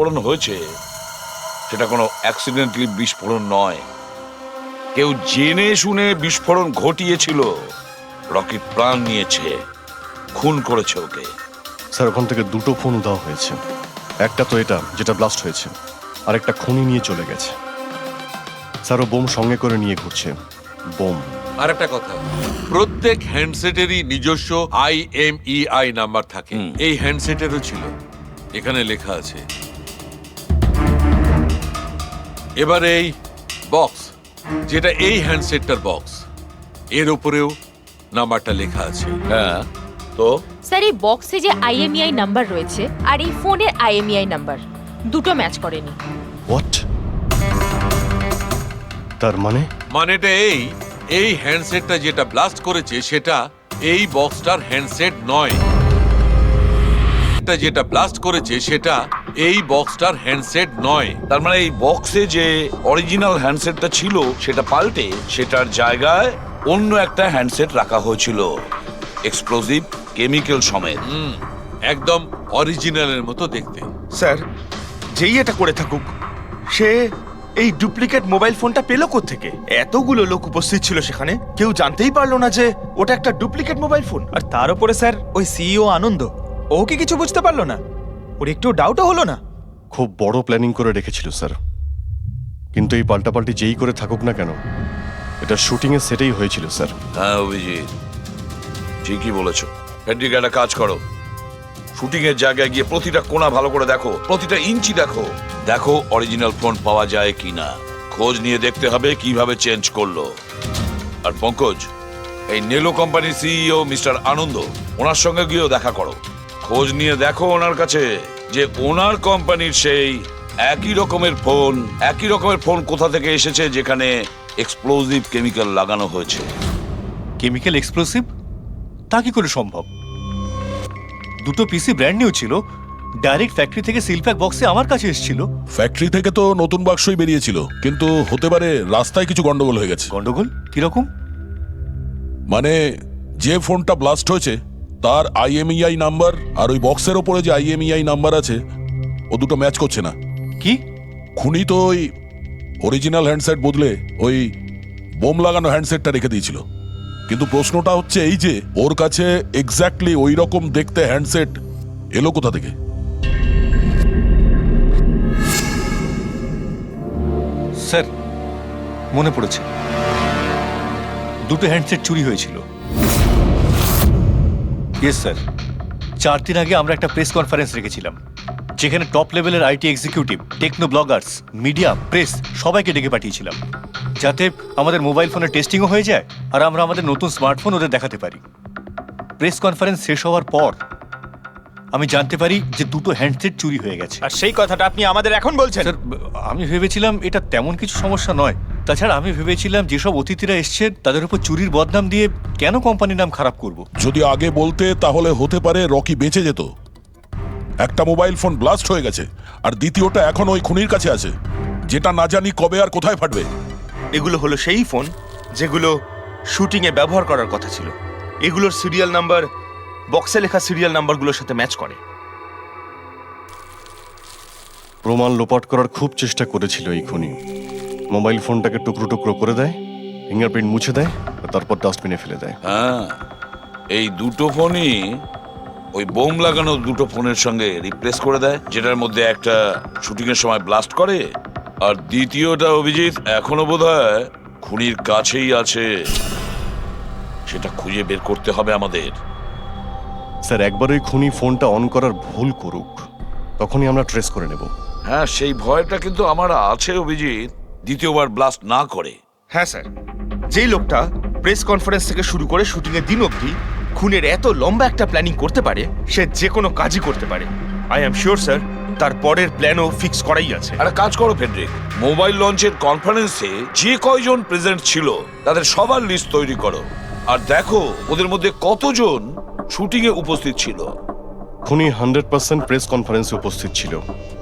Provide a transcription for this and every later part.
বিস্ফোরণ হয়েছে সেটা কোনো অ্যাক্সিডেন্টালি বিস্ফোরণ নয়, কেউ জেনে শুনে বিস্ফোরণ ঘটিয়েছিল। রকি প্রাণ নিয়েছে, খুন করেছে ওকে। স্যার ওখান থেকে দুটো ফোন দেওয়া হয়েছে, একটা তো এটা যেটা ব্লাস্ট হয়েছে, আর একটা খুনি নিয়ে চলে গেছে। স্যার ও বোম সঙ্গে করে নিয়ে ঘুরছে, বোম। আর একটা কথা, প্রত্যেক হ্যান্ডসেটেরই নিজস্ব IMEI নাম্বার থাকে। এই হ্যান্ডসেটেরও ছিল, এখানে লেখা আছে। এবার এই বক্স, যেটা এই হ্যান্ডসেটটার বক্স, এর উপরেও নাম্বারটা লেখা আছে। হ্যাঁ, তো স্যার এই বক্সে যে IMEI নাম্বার রয়েছে আর এই ফোনের IMEI নাম্বার দুটো ম্যাচ করেনি। হোয়াট? তার মানে মানেটা এই হ্যান্ডসেটটা যেটা ব্লাস্ট করেছে সেটা এই বক্সটার হ্যান্ডসেট নয়। যেটা ব্লাস্ট করেছে সেটা এই বক্সটার হ্যান্ডসেট নয়। তার মানে এই বক্সে যে অরিজিনাল হ্যান্ডসেটটা ছিল সেটা পাল্টে সেটার জায়গায় অন্য একটা হ্যান্ডসেট রাখা হয়েছিল, এক্সপ্লোসিভ কেমিক্যাল সমেত। একদম অরিজিনালের মতো দেখতে। স্যার, যেই এটা করে থাকুক সে এই ডুপ্লিকেট মোবাইল ফোনটা পেল কোত্থেকে? এতগুলো লোক উপস্থিত ছিল সেখানে, কেউ জানতেই পারলো না যে ওটা একটা ডুপ্লিকেট মোবাইল ফোন। আর তার উপরে স্যার ওই সিইও আনন্দ, ও কি কিছু বুঝতে পারলো না? ওর একটু ডাউটও হলো না? খুব বড় প্ল্যানিং করে রেখেছিল স্যার, কিন্তু এই পাল্টাপাল্টি যেই করে থাকুক না কেন, এটা শুটিং এর সেটেই হয়েছিল স্যার। হ্যাঁ অভিজিৎ, ঠিকই বলেছ। ফেডরিক, একটা কাজ করো, শুটিং এর জায়গায় গিয়ে প্রতিটা কোণা ভালো করে দেখো, প্রতিটা ইঞ্চি দেখো, দেখো অরিজিনাল ফোন পাওয়া যায় কিনা। খোঁজ নিয়ে দেখতে হবে কিভাবে চেঞ্জ করলো। আর পঙ্কজ, এই নেলো কোম্পানির সিইও মিস্টার আনন্দ, ওনার সঙ্গে গিয়েও দেখা করো। খোঁজ নিয়ে দেখো ওনার কাছে যে ওনার কোম্পানির সেই একই রকমের ফোন কোথা থেকে এসেছে যেখানে এক্সপ্লোসিভ কেমিক্যাল লাগানো হয়েছে। Chemical explosive? তা কি করে সম্ভব? দুটো পিসি ব্র্যান্ড নিউ ছিল, ডাইরেক্ট ফ্যাক্টরি থেকে সিলপ্যাক বক্সে আমার কাছে এসেছিল। ফ্যাক্টরি থেকে তো নতুন বাক্সই বেরিয়েছিল, কিন্তু হতে পারে রাস্তায় কিছু গন্ডগোল হয়ে গেছে। গন্ডগোল কিরকম? মানে যে ফোনটা ব্লাস্ট হয়েছে তার IMEI নাম্বার আর ওই বক্সের ওপরে যে IMEI নাম্বার আছে ও দুটো ম্যাচ করছে না। কি? খুনি তো ওই অরিজিনাল হ্যান্ডসেট বদলে ওই বোম লাগানো হ্যান্ডসেটটা রেখে দিয়েছিল, কিন্তু প্রশ্নটা হচ্ছে এই যে ওর কাছে এক্স্যাক্টলি ওই রকম দেখতে হ্যান্ডসেট এলো কোথা থেকে? স্যার মনে পড়েছে, দুটো হ্যান্ডসেট চুরি হয়েছিল। ইয়েস স্যার, 4 দিন আগে আমরা একটা প্রেস কনফারেন্স রেখেছিলাম, যেখানে টপ লেভেলের IT executive, techno bloggers, media, press সবাইকে ডেকে পাঠিয়েছিলাম, যাতে আমাদের মোবাইল ফোনের টেস্টিংও হয়ে যায় আর আমরা আমাদের নতুন স্মার্টফোন ওদের দেখাতে পারি। প্রেস কনফারেন্স শেষ হওয়ার পর আমি জানতে পারি যে দুটো হ্যান্ডসেট চুরি হয়ে গেছে। আর সেই কথাটা আপনি আমাদের এখন বলছেন? স্যার, আমি ভেবেছিলাম এটা তেমন কিছু সমস্যা নয়। তাছাড়া আমি ভেবেছিলাম যেসব অতিথিরা এসছেন তাদের উপর চুরির বদনাম দিয়ে কেন কোম্পানির নাম খারাপ করব। যদি আগে বলতে তাহলে হতে পারে রকি বেঁচে যেত। একটা মোবাইল ফোন ব্লাস্ট হয়ে গেছে আর দ্বিতীয়টা এখন ওই খুনির কাছে আছে, যেটা না জানি কবে আর কোথায় ফাটবে। এগুলো হলো সেই ফোন যেগুলো শুটিং এ ব্যবহার করার কথা ছিল। এগুলোর সিরিয়াল নাম্বার বক্সে লেখা সিরিয়াল নাম্বারগুলোর সাথে ম্যাচ করে। প্রমাণ লোপাট করার খুব চেষ্টা করেছিল এই খুনি। মোবাইল ফোনটাকে টুকরো টুকরো করে দেয়, ফিঙ্গারপ্রিন্ট মুছে দেয়, আর তারপর ডাস্টবিনে ফেলে দেয়। হ্যাঁ, এই দুটো ফোনই ওই বোম লাগানো দুটো ফোনের সঙ্গে রিপ্লেস করে দেয়, যেটার মধ্যে একটা শুটিং এর সময় ব্লাস্ট করে আর দ্বিতীয়টা অভিজিৎ এখনো বোধহয় খুনির কাছেই আছে। সেটা খুঁজে বের করতে হবে আমাদের। স্যার একবার ওই খুনি ফোনটা অন করার ভুল করুক, তখনই আমরা ট্রেস করে নেব। হ্যাঁ, সেই ভয়টা কিন্তু আমার আছে অভিজিৎ, দ্বিতীয়বার ব্লাস্ট না করে। হ্যাঁ স্যার, যেই লোকটা প্রেস কনফারেন্স থেকে শুরু করে শুটিং এর দিন অবধি খুনের এত লম্বা একটা প্ল্যানিং করতে পারে, সে যে কোনো কাজই করতে পারে। আই এম শিওর স্যার তার পরের প্ল্যানও ফিক্স করাই আছে। একটা কাজ করো ফেডরিক, মোবাইল লঞ্চের কনফারেন্সে যে কয়জন প্রেজেন্ট ছিল তাদের সবার লিস্ট তৈরি করো আর দেখো ওদের মধ্যে কতজন শুটিং এ উপস্থিত ছিল। খুনি 100% প্রেস কনফারেন্সে উপস্থিত ছিল।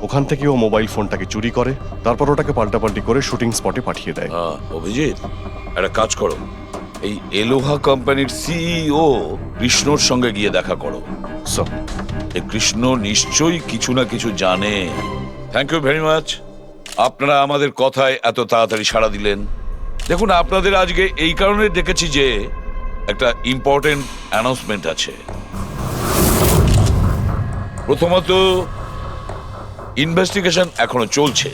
ওখান থেকে ও মোবাইল ফোনটাকে চুরি করে, তারপর ওটাকে পাল্টাপাল্টি করে শুটিং স্পটে পাঠিয়ে দেয়। অভিজিৎ, একটা কাজ করো, এই এলোহা কোম্পানির সিইও কৃষ্ণর সঙ্গে গিয়ে দেখা করো। স্যার, এই কৃষ্ণ নিশ্চয়ই কিছু না কিছু জানে থ্যাংক ইউ ভেরি মাচ। আপনারা আমাদের কথায় এত তাড়াতাড়ি সাড়া দিলেন। দেখুন, আপনাদের আজকে এই কারণে ডেকেছি যে একটা ইম্পর্টেন্ট অ্যানাউন্সমেন্ট আছে। প্রথমত, ইনভেস্টিগেশন এখনো চলছে,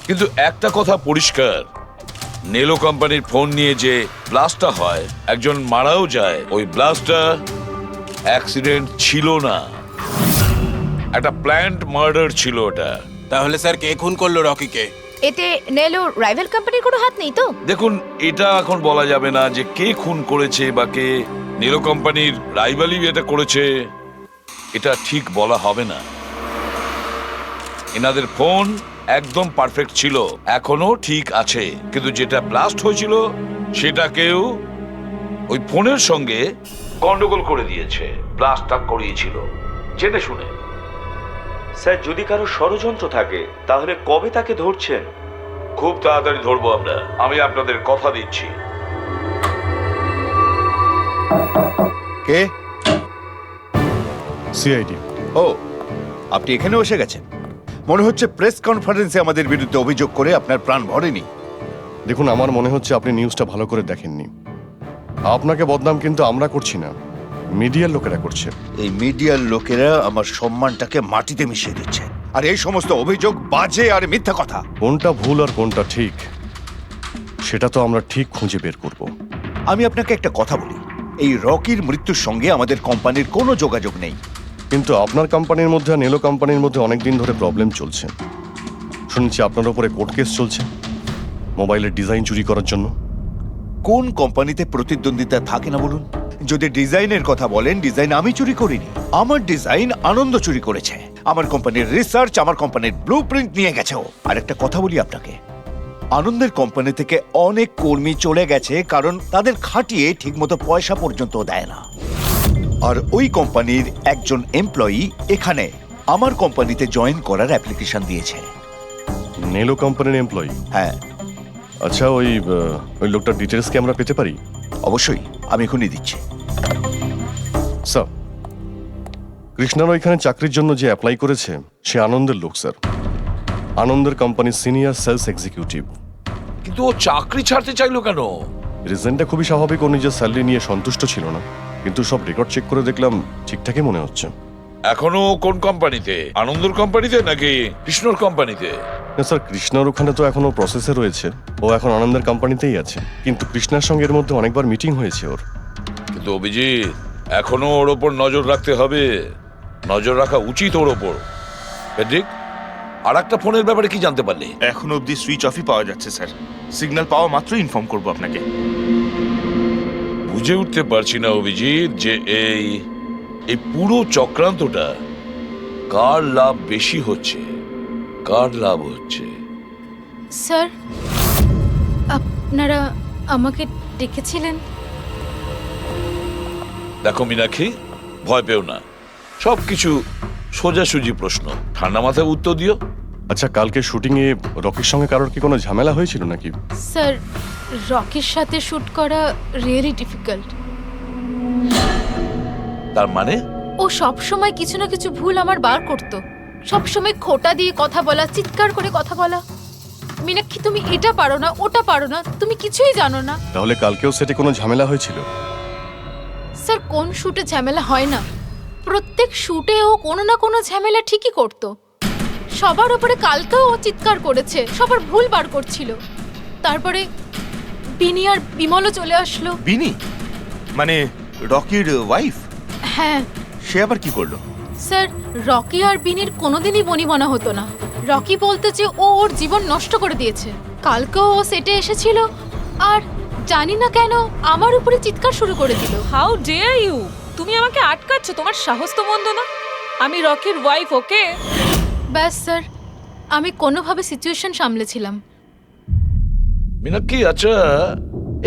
কিন্তু একটা কথা পরিষ্কার, নেলো কোম্পানির ফোন নিয়ে যে ব্লাস্টটা হয়, একজন মারাও যায়, ওই ব্লাস্টটা অ্যাক্সিডেন্ট ছিল না, একটা প্ল্যান্ড মার্ডার ছিল ওটা। তাহলে স্যার কে খুন করলো রকিকে? এতে নেলো রাইভাল কোম্পানির কোনো হাত নেই তো? দেখুন, এটা এখন বলা যাবে না যে কে খুন করেছে বা কে নেলো কোম্পানির রাইভালি এটা করেছে, এটা ঠিক বলা হবে না। এনাদের ফোন একদম পারফেক্ট ছিল, এখনো ঠিক আছে, কিন্তু যেটা ব্লাস্ট হয়েছিল সেটা কেউ ওই ফোনের সঙ্গে গন্ডগোল করে দিয়েছে, ব্লাস্টটা করিয়েছিল জেনে শুনে। স্যার, যদি কারো ষড়যন্ত্র থাকে তাহলে কবে তাকে ধরছেন? খুব তাড়াতাড়ি ধরবো আমরা, আমি আপনাদের কথা দিচ্ছি। কে? সিআইডি। ও, আপনি এখানে এসে গেছেন। মনে হচ্ছে প্রেস কনফারেন্সে আমাদের বিরুদ্ধে অভিযোগ করে আপনার প্রাণ ভরেনি। দেখুন, আমার মনে হচ্ছে আপনি নিউজটা ভালো করে দেখেননি। আপনাকে বদনাম কিন্তু আমরা করছি না, মিডিয়ার লোকেরা করছে। এই মিডিয়ার লোকেরা আমার সম্মানটাকে মাটিতে মিশিয়ে দিচ্ছে, আর এই সমস্ত অভিযোগ বাজে আর মিথ্যা কথা। কোনটা ভুল আর কোনটা ঠিক সেটা তো আমরা ঠিক খুঁজে বের করব। আমি আপনাকে একটা কথা বলি, এই রকির মৃত্যুর সঙ্গে আমাদের কোম্পানির কোনো যোগাযোগ নেই। কিন্তু আপনার কোম্পানির মধ্যে আর নেলো কোম্পানির মধ্যে অনেক দিন ধরে প্রবলেম চলছে। শুনছি আপনার উপরে কোর্ট কেস চলছে মোবাইলের ডিজাইন চুরি করার জন্য। কোন কোম্পানিতে প্রতিদ্বন্দ্বিতা থাকে না বলুন? যদি ডিজাইনের কথা বলেন, ডিজাইন আমি চুরি করিনি, আমার ডিজাইন আনন্দ চুরি করেছে। আমার কোম্পানির রিসার্চ, আমার কোম্পানির ব্লুপ্রিন্ট নিয়ে গেছে ও। আর একটা কথা বলি আপনাকে, আনন্দের কোম্পানি থেকে অনেক কর্মী চলে গেছে কারণ তাদের খাটিয়ে ঠিকমতো পয়সা পর্যন্ত দেয় না। আর ওই কোম্পানির একজন এমপ্লয়ি এখানে আমার কোম্পানিতে জয়েন করার অ্যাপ্লিকেশন দিয়েছে। নেলো কোম্পানির এমপ্লয়ি? হ্যাঁ। আচ্ছা, ওই লোকটার ডিটেলস কি আমরা পেতে পারি? অবশ্যই, আমি এখনই দিচ্ছি। স্যার, কৃষ্ণার ওইখানে চাকরির জন্য যে অ্যাপ্লাই করেছে সে আনন্দের লোক স্যার, আনন্দের কোম্পানির সিনিয়র সেলস এক্সিকিউটিভ। কিন্তু ও চাকরি ছাড়তে চাইলো কেন? রিজনটা খুবই স্বাভাবিক, ও নিজের স্যালারি নিয়ে সন্তুষ্ট ছিল না, কিন্তু সব রেকর্ড চেক করে দেখলাম ঠিকঠাকই মনে হচ্ছে। এখনো কোন কোম্পানিতে? আনন্দর কোম্পানিতে নাকি কৃষ্ণর কোম্পানিতে? না স্যার, কৃষ্ণার ওখানে তো এখনো প্রসেসে রয়েছে, ও এখন আনন্দের কোম্পানিতেই আছে, কিন্তু কৃষ্ণার সঙ্গে এর মধ্যে অনেকবার মিটিং হয়েছে ওর। কিন্তু অভিজিৎ, এখনো ওর ওপর নজর রাখতে হবে, নজর রাখা উচিত ওর ওপর। পেড্রিক, আর একটা ফোনের ব্যাপারে কি জানতে পারলি? এখন অবধি সুইচ অফই পাওয়া যাচ্ছে স্যার। সিগন্যাল পাওয়া মাত্রই ইনফর্ম করবো আপনাকে। বুঝে উঠতে পারছি না অভিজিৎ যে এই পুরো চক্রান্তটা কার লাভ বেশি হচ্ছে, কার লাভ হচ্ছে। স্যার, আপনারা আমাকে ডেকেছিলেন? দেখো মীনাক্ষী, ভয় পেও না, সবকিছু সোজাসুজি প্রশ্ন, ঠান্ডা মাথায় উত্তর দিও। আচ্ছা, কালকে শুটিংয়ে রকির সঙ্গে কারোর কি কোনো ঝামেলা হয়েছিল নাকি? স্যার, রকির সাথে শুট করা রিয়েলি ডিফিকাল্ট। তার মানে? ও সব সময় কিছু না কিছু ভুল আমার বার করতো, সব সময় খোটা দিয়ে কথা বলা, চিৎকার করে কথা বলা। মীনাক্ষী, তুমি এটা পারো না, ওটা পারো না, তুমি কিছুই জানো না। তাহলে কালকেও সেটে কোনো ঝামেলা হয়েছিল? স্যার, কোন শুটে ঝামেলা হয় না? প্রত্যেক শুটে ও কোনো না কোনো ঝামেলা ঠিকই করতো। সবার উপরে কালকেও ও চিৎকার করেছে, সবার ভুল বার করছিল। তারপরে বিনি আর বিমলও চলে আসলো। বিনি মানে রকির ওয়াইফ? হ্যাঁ। সে আবার কি করলো? স্যার, রকি আর বিনির কোনোদিনই বনিবনা হতো না। রকি বলতে যে ও ওর জীবন নষ্ট করে দিয়েছে। কালকেও ও সেটে এসেছিল আর জানি না কেন আমার উপরে চিৎকার শুরু করে দিল। How dare you! তুমি আমাকে আটকাচ্ছ? তোমার সাহস তো মন্দ না। আমি রকির ওয়াইফ, ওকে? ব্যাস স্যার, আমি কোনোভাবে সিচুয়েশন সামলেছিলাম। মীনাক্ষী, আচ্ছা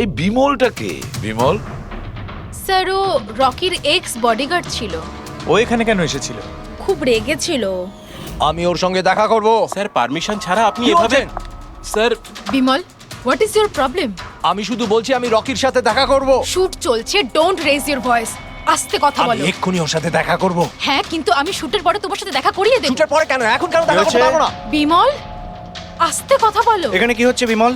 এই বিমলটা কে? বিমল? স্যার, ও রকির এক্স বডিগার্ড ছিল। ও এখানে কেন এসেছিল? খুব রেগেছিল। আমি ওর সঙ্গে দেখা করব। স্যার, পারমিশন ছাড়া আপনি কি এভাবে? বলছেন? Sir, Bimal, what is your problem? আমি শুধু বলছি আমি রকির সাথে দেখা করব। শুট চলছে, ডোন্ট রেজ ইউর ভয়েস। আস্তে কথা আমি বলো। এক্ষুনি ওর সাথে দেখা করব। হ্যাঁ, কিন্তু আমি শুটের পরে তোমার সাথে দেখা করিয়ে দেব। শুটের পরে কেন? এখন কেন দেখা করতে পারবো না? বিমল, আস্তে কথা বলো। এখানে কি হচ্ছে বিমল?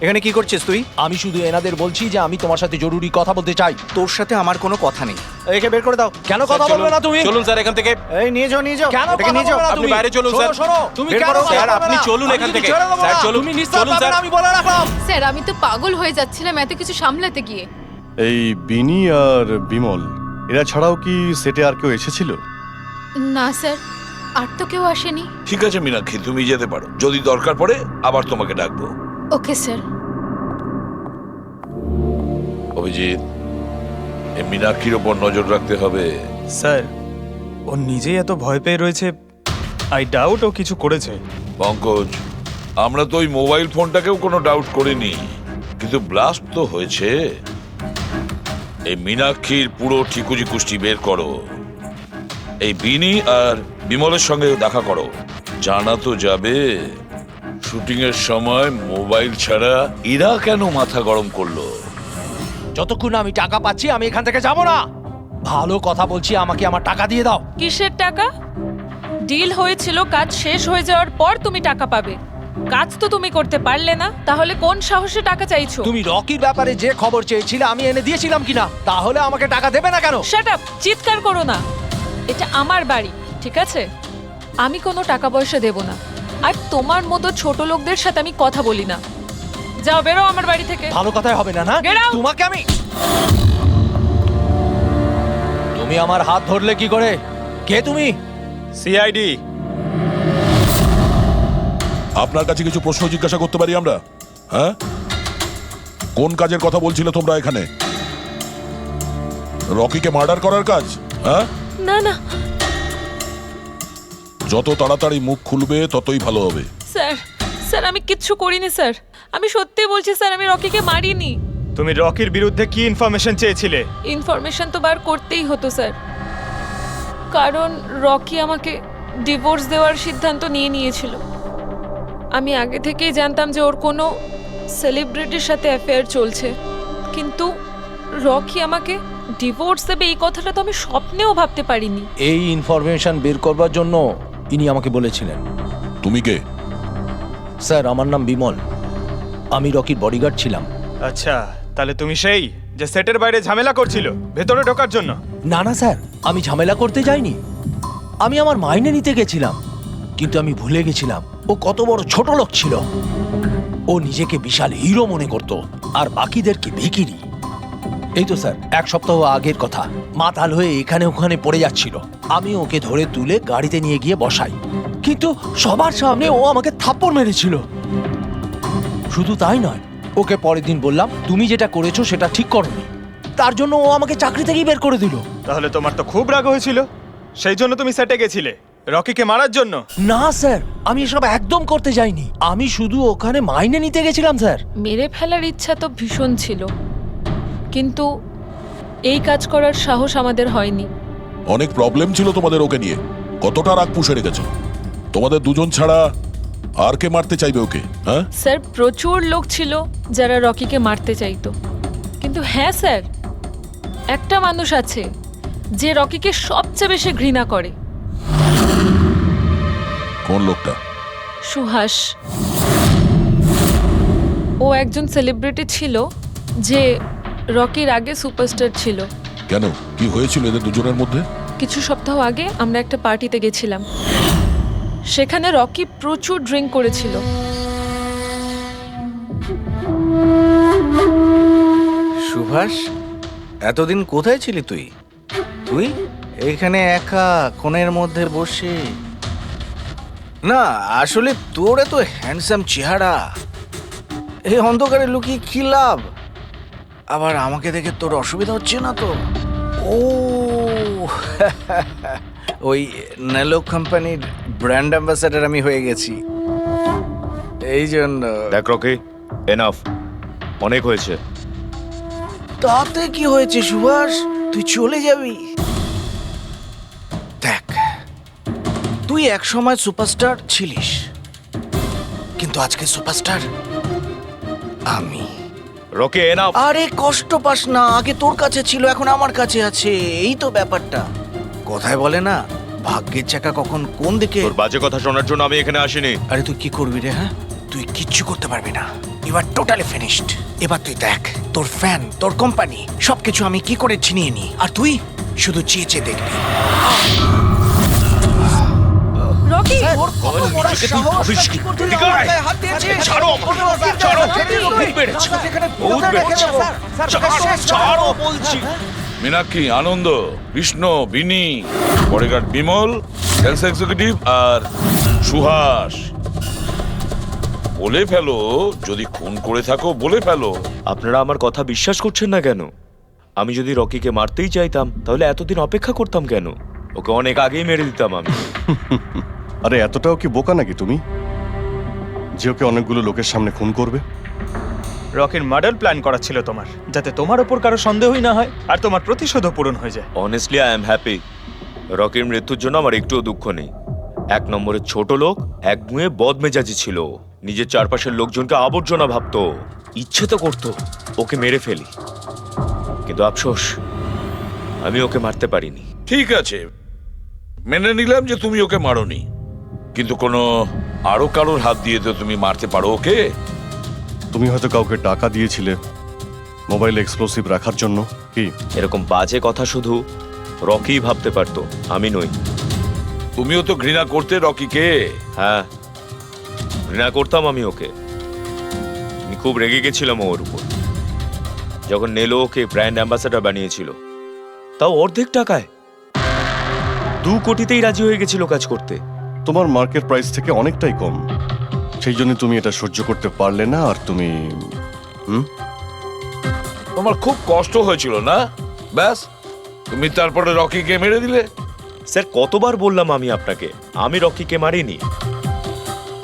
এখানে কি করছিস তুই? আমি শুধু এনাদের বলছি যে আমি তোমার সাথে জরুরি কথা বলতে চাই। তোর সাথে আমার কোনো কথা নেই। একে বের করে দাও। কেন কথা বলবে না তুমি? চলুন স্যার এখান থেকে। এই নিয়ে যাও, নিয়ে যাও। কেন এটাকে কথা নিয়ে যাও। বলবে না আপনি তুমি? বাইরে চলুন, শোনো, স্যার। শোনো, তুমি বের কেন করো, কথা স্যার, বলবে আপনি না? চলুন আমি এখান যদি থেকে। ছেড়ে দেবো স্যার, না। চলুন। তুমি নিশ্চয়ই চলুন, পারবে স্যার। না, আমি বলে রাখলাম। স্যার, আমি তো পাগল হয়ে যাচ্ছিলাম এত কিছু সামলাতে গিয়ে। এই বিনি আর বিমল এরা ছাড়াও কি সেটে আর কেউ এসেছিল? না স্যার, আর তো কেউ আসেনি। ঠিক আছে মীনাক্ষী, তুমি যেতে পারো। যদি দরকার পড়ে আবার তোমাকে ডাকবো। Okay sir. অভিজিৎ, এই মীনাক্ষীর ওপর নজর রাখতে হবে। স্যার, ও নিজেই এত ভয় পেয়ে রয়েছে। আই ডাউট ও কিছু করেছে। পঙ্কজ, আমরা তো ওই মোবাইল ফোনটাকেও কোনো ডাউট করিনি, কিন্তু ব্লাস্ট তো হয়েছে। এই মীনাক্ষীর পুরো ঠিকুজি কুষ্টি বের করো। এই বিনি আর বিমলের সঙ্গে দেখা করো। জানা তো যাবে শুটিং এর সময় মোবাইল ছাড়া এরা কেন মাথা গরম করলো। যতক্ষণ না আমি টাকা পাচ্ছি আমি এখান থেকে যাব না। ভালো কথা বলছি, আমাকে আমার টাকা দিয়ে দাও। কিসের টাকা? ডিল হয়েছিল, কাজ শেষ হয়ে যাওয়ার পর তুমি টাকা পাবে। কাজ তো তুমি করতে পারলে না, তাহলে কোন সাহসে টাকা চাইছো? তুমি রকির ব্যাপারে যে খবর চেয়েছিলে আমি এনে দিয়েছিলাম কিনা? তাহলে আমাকে টাকা দেবে না কেন? শাট আপ, চিৎকার করো না। এটা আমার বাড়ি, ঠিক আছে? আমি কোনো টাকা পয়সা দেব না, আর তোমার মতো ছোট লোকদের সাথে আমি কথা বলি না। যাও, বেরো আমার বাড়ি থেকে। ভালো কথাই হবে না, না? Get out! তোমাকে আমি তুমি আমার হাত ধরলে কি করে? কে তুমি? সিআইডি। আপনার কাছে কিছু প্রশ্ন জিজ্ঞাসা করতে পারি আমরা? হ্যাঁ, কোন কাজের কথা বলছিলে তোমরা এখানে? রকিকে মার্ডার করার কাজ? হ্যাঁ, না না যত তাড়াতাড়ি মুখ খুলবে ততই ভালো হবে। স্যার, স্যার আমি কিচ্ছু করিনি স্যার। আমি সত্যি বলছি স্যার, আমি রকিকে মারিনি। তুমি রকির বিরুদ্ধে কি ইনফরমেশন চেয়েছিলে? ইনফরমেশন তো বার করতেই হতো স্যার, কারণ রকি আমাকে ডিভোর্স দেওয়ার সিদ্ধান্ত নিয়েছিল। আমি আগে থেকেই জানতাম যে ওর কোনো সেলিব্রিটির সাথে অ্যাফেয়ার চলছে, কিন্তু রকি আমাকে ডিভোর্স দেবে এই কথাটা তো আমি স্বপ্নেও ভাবতে পারিনি। এই ইনফরমেশন বের করবার জন্য ইনি আমাকে বলেছিলেন। তুমি কে? স্যার, আমার নাম বিমল, আমি রকির বডিগার্ড ছিলাম। আচ্ছা, তাহলে তুমি সেই যে সেটের বাইরে ঝামেলা করছিল ভেতরে ঢোকার জন্য? না না স্যার, আমি ঝামেলা করতে যাইনি। আমি আমার মাইনে নিতে গেছিলাম, কিন্তু আমি ভুলে গেছিলাম ও কত বড় ছোট লোক ছিল। ও নিজেকে বিশাল হিরো মনে করত আর বাকিদেরকে ভিখিরি। এই তো স্যার, এক সপ্তাহ আগের কথা। মাতাল হয়ে এখানে ওখানে পড়ে যাচ্ছিল। আমি ওকে ধরে তুলে গাড়িতে নিয়ে গিয়ে বসাই, কিন্তু সবার সামনে ও আমাকে থাপ্পড় মেরেছিল। শুধু তাই নয়, ওকে পরের দিন বললাম তুমি যেটা করেছো সেটা ঠিক করোনি। তার জন্য ও আমাকে চাকরি থেকেই বের করে দিল। তাহলে তোমার তো খুব রাগ হয়েছিল, সেই জন্য তুমি সেটে গেছিলে রকিকে মারার জন্য? না স্যার, আমি এসব একদম করতে যাইনি। আমি শুধু ওখানে মাইনে নিতে গেছিলাম স্যার। মেরে ফেলার ইচ্ছা তো ভীষণ ছিল, কিন্তু এই কাজ করার সাহস আমাদের হয়নি। অনেক প্রবলেম ছিল তোমাদের ওকে নিয়ে। কতটা রাগ পুষে রেখেছো? তোমাদের দুজন ছাড়া আর কে মারতে চাইবে ওকে? হ্যাঁ, স্যার, প্রচুর লোক ছিল যারা রকিকে মারতে চাইতো, কিন্তু হ্যাঁ স্যার, একটা মানুষ আছে যে রকিকে সবচেয়ে বেশি ঘৃণা করে। কোন লোকটা? সুহাস। ও একজন সেলিব্রিটি ছিল যে রকির আগে সুপারস্টার ছিল। কেন, কি হয়েছিল এদের দুজনের মধ্যে? কিছু সপ্তাহ আগে আমরা একটা পার্টিতে গেছিলাম, সেখানে রকি প্রচুর ড্রিঙ্ক করেছিল। সুভাষ, এতদিন কোথায় ছিলি তুই? তুই এখানে একা কোণের মধ্যে বসে? না, আসলে তোর এত হ্যান্ডসাম চেহারা, এই অন্ধকারে লুকিয়ে কি লাভ? আবার আমাকে দেখে তোর অসুবিধা হচ্ছে না তো? ও ওই নেলো কোম্পানির ব্র্যান্ড অ্যাম্বাসাডার আমি হয়ে গেছি, এই জন্য। দেখ রকি, এনাফ, অনেক হয়েছে। তাতে কি হয়েছে সুভাষ? তুই চলে যাবি? দেখ, তুই এক সময় সুপারস্টার ছিলিস, কিন্তু আজকে সুপারস্টার আমি। Rocky enough. আরে কষ্ট পাস না, আগে তোর কাছে ছিল এখন আমার কাছে আছে, এই তো ব্যাপারটা। কথায় বলে না ভাগ্যের চাকা কখন কোন দিকে। তোর বাজে কথা শোনার জন্য আমি এখানে আসিনি। আরে তুই কি করবি রে? হ্যাঁ, তুই কিচ্ছু করতে পারবি না। You are totally finished. এবার তুই দেখ তোর ফ্যান, তোর কোম্পানি সবকিছু আমি কি করে ছিনিয়ে নি, আর তুই শুধু চেয়ে চেয়ে দেখবি। রকি ওর কত বড় সাহস, কি করতে হাত দিয়েছিস? ছাড়ো আমাকে, ছাড়ো। বহুত বেড়েছে, বহুত বেড়েছে। ছাড়ো বলছি। মীনাক্ষী, আনন্দ, কৃষ্ণ, বিনি, বডিগার্ড বিমল, সেলস এক্সিকিউটিভ আর সুহাস। বলে ফেলো, যদি খুন করে থাকো বলে ফেলো। আপনারা আমার কথা বিশ্বাস করছেন না কেন? আমি যদি রকিকে মারতেই চাইতাম তাহলে এতদিন অপেক্ষা করতাম কেন? ওকে অনেক আগেই মেরে দিতাম আমি। আরে এতটাও কি বোকা নাকি তুমি যে ওকে অনেকগুলো লোকের সামনে খুন করবে? রকির মার্ডার প্ল্যান করা ছিল তোমার, যাতে তোমার ওপর কারো সন্দেহই না হয় আর তোমার প্রতিশোধও পূরণ হয়ে যায়। Honestly I am happy. রকির মৃত্যুর জন্য আমার একটুও দুঃখ নেই। এক নম্বরের ছোট লোক, এক গুঁয়ে বদমেজাজি ছিল, নিজের চারপাশের লোকজনকে আবর্জনা ভাবতো, ইচ্ছে তো করতো ওকে মেরে ফেলি, কিন্তু আফসোস আমি ওকে মারতে পারিনি। ঠিক আছে, মেনে নিলাম যে তুমি ওকে মারোনি, কিন্তু কোনো আরো কারোর হাত দিয়ে তো তুমি মারতে পারো ওকে। তুমি হয়তো কাউকে টাকা দিয়েছিলে মোবাইলে এক্সপ্লোসিভ রাখার জন্য। কি এরকম বাজে কথা শুধু রকি ভাবতে পারতো, আমি নই। তুমিও তো ঘৃণা করতে রকিকে। হ্যাঁ, ঘৃণা করতাম আমি ওকে। আমি খুব রেগে গেছিলাম ওর উপর যখন নেলো ওকে ব্র্যান্ড অ্যাম্বাসেডর বানিয়েছিল, তাও অর্ধেক টাকায়। 2 কোটিতেই রাজি হয়ে গেছিল কাজ করতে। তোমার মার্কেট প্রাইস থেকে অনেকটাই কম, সেই জন্য তুমি এটা সহ্য করতে পারলে না। আর তুমি তোমার খুব কষ্ট হয়েছিল না? ব্যাস, তুমি তারপরে রকিকে মেরে দিলে। স্যার, কতবার বললাম আমি আপনাকে আমি রকিকে মারিনি,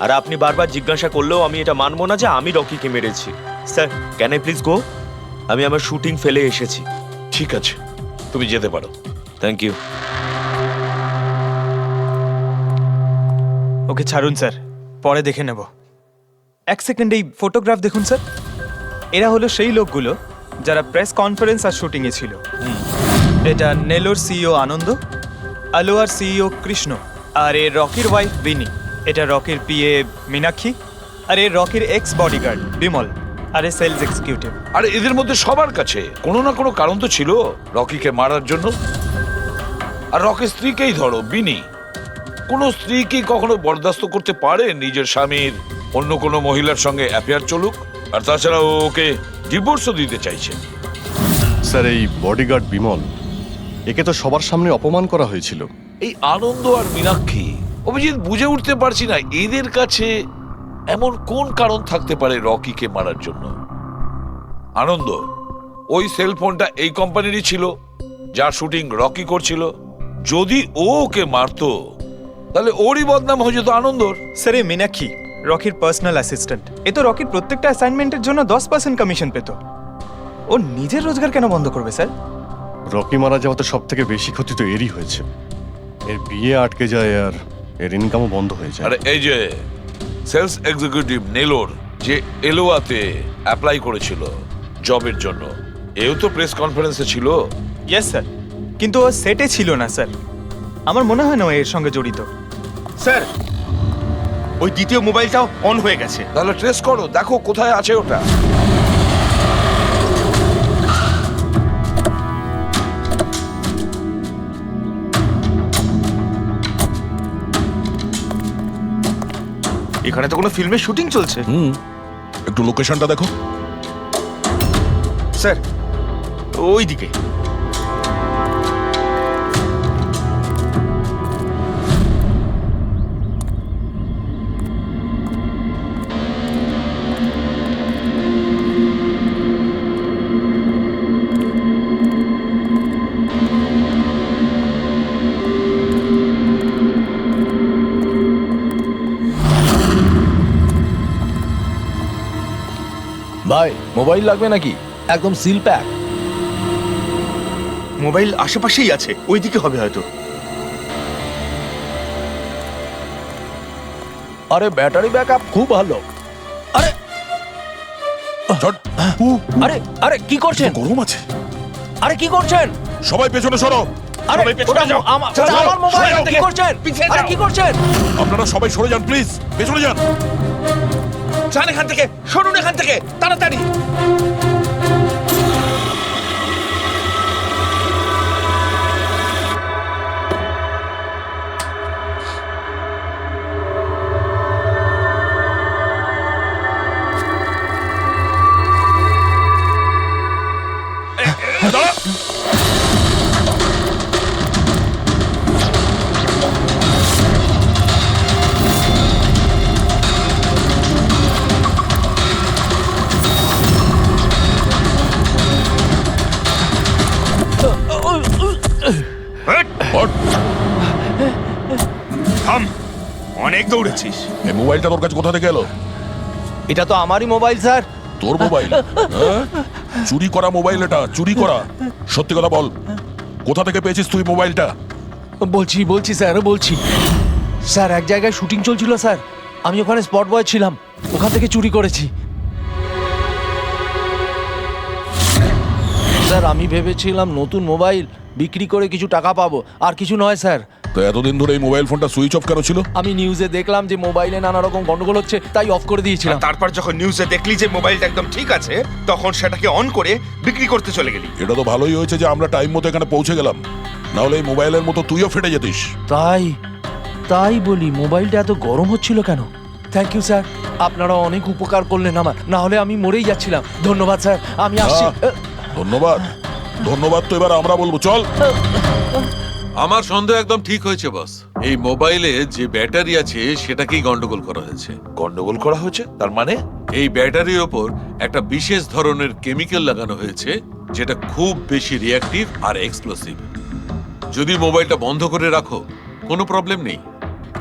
আর আপনি বারবার জিজ্ঞাসা করলেও আমি এটা মানবো না যে আমি রকিকে মেরেছি। Sir, can I please go? আমি আমার শুটিং ফেলে এসেছি। ঠিক আছে, তুমি যেতে পারো। Thank you. ওকে ছাড়ুন স্যার, পরে দেখে নেব। এক সেকেন্ড এই ফটোগ্রাফ দেখুন স্যার। এরা হলো সেই লোকগুলো যারা প্রেস কনফারেন্স আর শুটিংয়ে ছিল। এটা নেলোর সিইও আনন্দ, আলোয়ার সিইও কৃষ্ণ, আর এ রকির ওয়াইফ বিনি। এটা রকির পিএ মীনাক্ষী, আর এ রকির এক্স বডিগার্ড বিমল, আর এ সেলস এক্সিকিউটিভ। আর এদের মধ্যে সবার কাছে কোনো না কোনো কারণ তো ছিল রকিকে মারার জন্য। আর রকির স্ত্রীকেই ধরো, বিনি। কোনো স্ত্রী কি কখনো বরদাস্ত করতে পারে নিজের স্বামীর অন্য কোনো মহিলার সঙ্গে অ্যাফেয়ার চলুক? আর তাছাড়া ও ওকে ডিভোর্সও দিতে চাইছে। স্যার, এই বডিগার্ড বিমল, একে তো সবার সামনে অপমান করা হয়েছিল। এই আনন্দ আর মীনাক্ষী, অভিজিৎ বুঝে উঠতে পারছি না এদের কাছে এমন কোন কারণ থাকতে পারে রকিকে মারার জন্য। আনন্দ, ওই সেলফোনটা এই কোম্পানিরই ছিল যার শুটিং রকি করছিল। যদি ও ওকে মারতো তাহলে ওরই বদনাম হয়ে যেত আনন্দর। স্যার, এই মীনাক্ষী রকির পার্সোনাল অ্যাসিস্ট্যান্ট। এ তো রকির প্রত্যেকটা অ্যাসাইনমেন্টের জন্য 10% কমিশন পেত। ও নিজের রোজগার কেন বন্ধ করবে স্যার? রকি মারা যাওয়াতে সব থেকে বেশি ক্ষতি তো এরই হয়েছে। এর বিয়ে আটকে যায় আর এর ইনকামও বন্ধ হয়ে যায়। আরে এই যে সেলস এক্সিকিউটিভ নেলোর যে এলোয়াতে অ্যাপ্লাই করেছিল জবের জন্য, এও তো প্রেস কনফারেন্সে ছিল। ইয়েস স্যার, কিন্তু ও সেটে ছিল না স্যার। আমার মনে হয় না ও এর সঙ্গে জড়িত। স্যার, ওই দ্বিতীয় মোবাইলটাও অন হয়ে গেছে। তাহলে ট্রেস করো, দেখো কোথায় আছে ওটা। এখানে তো কোনো ফিল্মের শুটিং চলছে। একটু লোকেশনটা দেখো। স্যার, ওই দিকে। ভাই, মোবাইল লাগবে নাকি? একদম সিল প্যাক। মোবাইল আশেপাশেই আছে, ওইদিকে হবে হয়তো। আরে ব্যাটারি ব্যাকআপ খুব ভালো। আরে ঝট। আরে আরে কি করছেন? গরম আছে। আরে কি করছেন? সবাই পেছনে সরো। আরে সবাই পেছনে ওটা যাও। আমার যাও, আমার মোবাইল, সরে যাও কি থেকে। করছেন? পিছিয়ে আরে যাও। কি করছেন? আপনারা সবাই সরে যান প্লিজ, পেছনে যান। যান এখান থেকে, সরুন এখান থেকে তাড়াতাড়ি। দাঁড়া। হট। থাম, অনেক দৌড়েছিস। এই মোবাইলটা তোর কাছে কোথা থেকে এলো? এটা তো আমারই মোবাইল স্যার। তোর মোবাইল? হ্যাঁ? চুরি করা মোবাইল এটা, চুরি করা। সত্যি কথা বল, কোথা থেকে পেয়েছিস তুই মোবাইলটা? বলছি স্যার, বলছি স্যার, এক জায়গায় শুটিং চলছিল স্যার, আমি ওখানে স্পট বয় ছিলাম, ওখান থেকে চুরি করেছি স্যার। আমি ভেবেছিলাম নতুন মোবাইল বিক্রি করে কিছু টাকা পাবো, আর কিছু নয় স্যার। তো এতদিন ধরে এই মোবাইল ফোনটা সুইচ অফ কেন ছিল? আমি নিউজে দেখলাম যে মোবাইলে নানা রকম গন্ডগোল হচ্ছে, তাই অফ করে দিয়েছিলাম। আর তারপর যখন নিউজে দেখলি যে মোবাইলটা একদম ঠিক আছে, তখন সেটাকে অন করে বিক্রি করতে চলে গেলি। এটা তো ভালোই হয়েছে যে আমরা টাইম মতো এখানে পৌঁছে গেলাম, না হলে এই মোবাইলের মতো তুইও ফেটে যেতিস। তাই বলি, মোবাইলটা এত গরম হচ্ছিল কেন? থ্যাংক ইউ স্যার, আপনারা অনেক উপকার করলেন আমার, না হলে আমি মরেই যাচ্ছিলাম। ধন্যবাদ স্যার, আমি আসছি। ধন্যবাদ। ধন্যবাদ তো এবার আমরা বলবো, চল। আমার সন্দেহ একদম ঠিক হয়েছে বস। এই মোবাইলে যে ব্যাটারি আছে সেটাকেই গন্ডগোল করা হয়েছে। গন্ডগোল করা হয়েছে তার মানে? এই ব্যাটারির ওপর একটা বিশেষ ধরনের কেমিক্যাল লাগানো হয়েছে যেটা খুব বেশি রিঅ্যাক্টিভ আর এক্সপ্লোসিভ। যদি মোবাইলটা বন্ধ করে রাখো কোনো প্রবলেম নেই,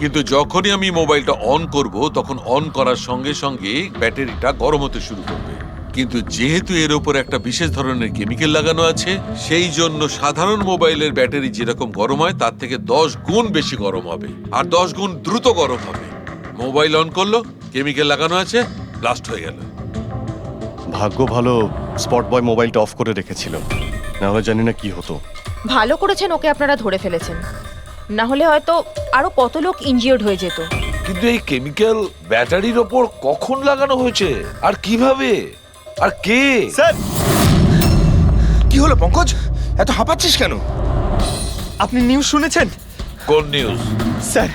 কিন্তু যখনই আমি মোবাইলটা অন করব তখন অন করার সঙ্গে সঙ্গে ব্যাটারিটা গরম হতে শুরু করবে। কিন্তু যেহেতু এর উপর একটা বিশেষ ধরনের কেমিক্যাল লাগানো আছে, সেই জন্য সাধারণ মোবাইলের ব্যাটারি যেরকম গরম হয় তার থেকে 10 গুণ বেশি গরম হবে, আর 10 গুণ দ্রুত গরম হবে। মোবাইল অন করলো, কেমিক্যাল লাগানো আছে, ব্লাস্ট হয়ে গেল। ভাগ্য ভালো স্পট বয় মোবাইলটা অফ করে রেখেছিল, না হলে জানি না কি হতো। ভালো করেছেন ওকে আপনারা ধরে ফেলেছেন, না হলে হয়তো আরো কত লোক ইনজিওর্ড হয়ে যেত। কিন্তু এই কেমিক্যাল ব্যাটারির ওপর কখন লাগানো হয়েছে আর কিভাবে আর কে? স্যার, কি হলো পঙ্কজ, এত হাঁপাচ্ছিস কেন? আপনি নিউজ শুনেছেন? কোন নিউজ? স্যার,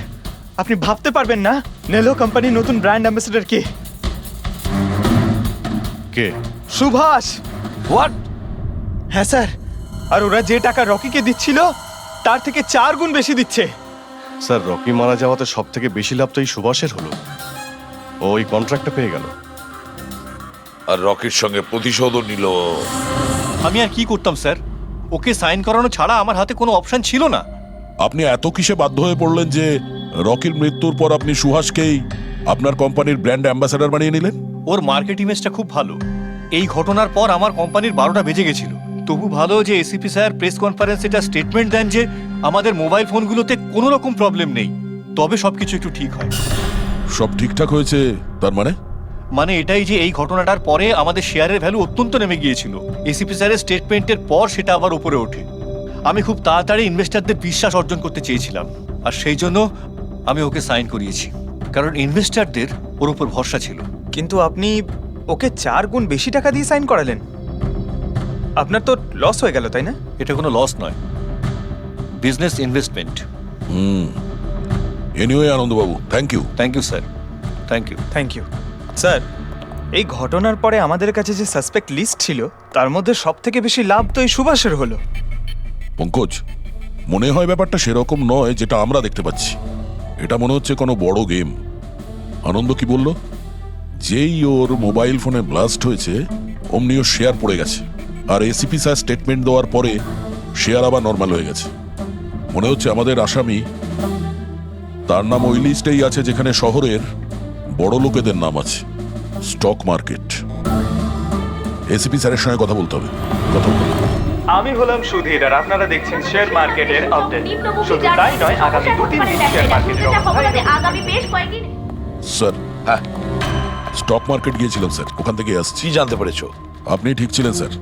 আপনি ভাবতে পারবেন না নেলো কোম্পানির নতুন ব্র্যান্ড অ্যাম্বাসেডর কে? কে? সুভাষ। হোয়াট? হ্যাঁ স্যার, আর ওরা যে টাকা রকিকে দিচ্ছিল তার থেকে 4 গুণ বেশি দিচ্ছে। স্যার, রকি মারা যাওয়াতে সব থেকে বেশি লাভ তো এই সুভাষের হলো। ও ওই কন্ট্রাক্টটা পেয়ে গেল, আর রকির সঙ্গে প্রতিশোধও নিল। আমি আর কি করতাম স্যার? ওকে সাইন করানো ছাড়া আমার হাতে কোনো অপশন ছিল না। আপনি এত কিসে বাধ্য হয়ে পড়লেন যে রকির মৃত্যুর পর আপনি সুহাসকেই আপনার কোম্পানির ব্র্যান্ড অ্যাম্বাসেডর বানিয়ে নিলেন? ওর মার্কেট ইমেজটা খুব ভালো। এই ঘটনার পর আমার কোম্পানির 12টা বেজে গেছিল। তবু ভালো যে এসিপি স্যার প্রেস কনফারেন্সে এটা স্টেটমেন্ট দেন যে আমাদের মোবাইল ফোনগুলোতে কোনো রকম প্রবলেম নেই, তবে সবকিছু একটু ঠিক হয়। সব ঠিকঠাক হয়েছে তার মানে? মানে এটাই যে এই ঘটনাটার পরে আমাদের শেয়ারের ভ্যালু অত্যন্ত নেমে গিয়েছিল। এসিপি স্যারের স্টেটমেন্টের পর সেটা আবার উপরে ওঠে। আমি খুব তাড়াতাড়ি ইনভেস্টরদের বিশ্বাস অর্জন করতে চেয়েছিলাম, আর সেই জন্য আমি ওকে সাইন করিয়েছি, কারণ ইনভেস্টরদের ওর উপর ভরসা ছিল। কিন্তু আপনি ওকে 4 গুণ বেশি টাকা দিয়ে সাইন করালেন, আপনার তো লস হয়ে গেল, তাই না? এটা কোনো লস নয়, বিজনেস ইনভেস্টমেন্ট। এনিওয়ে আনন্দবাবু, thank you. Thank you sir, thank you. Thank you sir. এই ঘটনার পরে আমাদের কাছে যে সাসপেক্ট লিস্ট ছিল তার মধ্যে সব থেকে বেশি লাভ তো এই সুভাষের হলো। পঙ্কজ, মনে হয় ব্যাপারটা সেরকম নয় যেটা আমরা দেখতে পাচ্ছি। এটা মনে হচ্ছে কোনো বড় গেম। আনন্দ কি বলল? যেই ওর মোবাইল ফোনে ব্লাস্ট হয়েছে অমনি ওর শেয়ার পড়ে গেছে, আর এসিপি স্যার স্টেটমেন্ট দেওয়ার পরে শেয়ার আবার নর্মাল হয়ে গেছে। মনে হচ্ছে আমাদের আসামি, তার নাম ওই লিস্টেই আছে যেখানে শহরের বড় লোকেদের নাম আছে, স্টক মার্কেট। এসিপি স্যারের সঙ্গে কথা বলতে হবে। কথা বলতে হবে। আমি হলাম সুধীর, আর আপনারা দেখছেন শেয়ার মার্কেটের আপডেট। শুধু তাই নয়, আগামী 2-3 দিন শেয়ার মার্কেটের অবস্থা আগামী বেশ কয়েকদিন। স্যার, হ্যাঁ স্টক মার্কেট গিয়েছিলাম স্যার, ওখান থেকে আসছি। কি জানতে পেরেছো? আপনি ঠিক ছিলেন স্যার।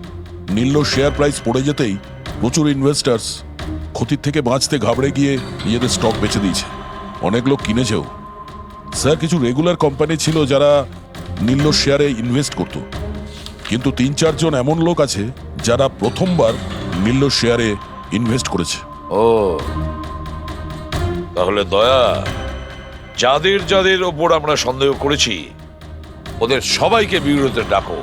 নীল্লোর শেয়ার প্রাইস পড়ে যেতেই প্রচুর ইনভেস্টার্স ক্ষতির থেকে বাঁচতে ঘাবড়ে গিয়ে নিজেদের স্টক বেচে দিয়েছে। অনেক লোক কিনেছেও স্যার। কিছু রেগুলার কোম্পানি ছিল যারা নীল্লোর শেয়ারে ইনভেস্ট করত, কিন্তু 3-4 জন এমন লোক আছে যারা প্রথমবার নীল্লোর শেয়ারে ইনভেস্ট করেছে। ও, তাহলে দয়া, যাদের যাদের ওপর আমরা সন্দেহ করেছি ওদের সবাইকে বিরুদ্ধে ডাকো।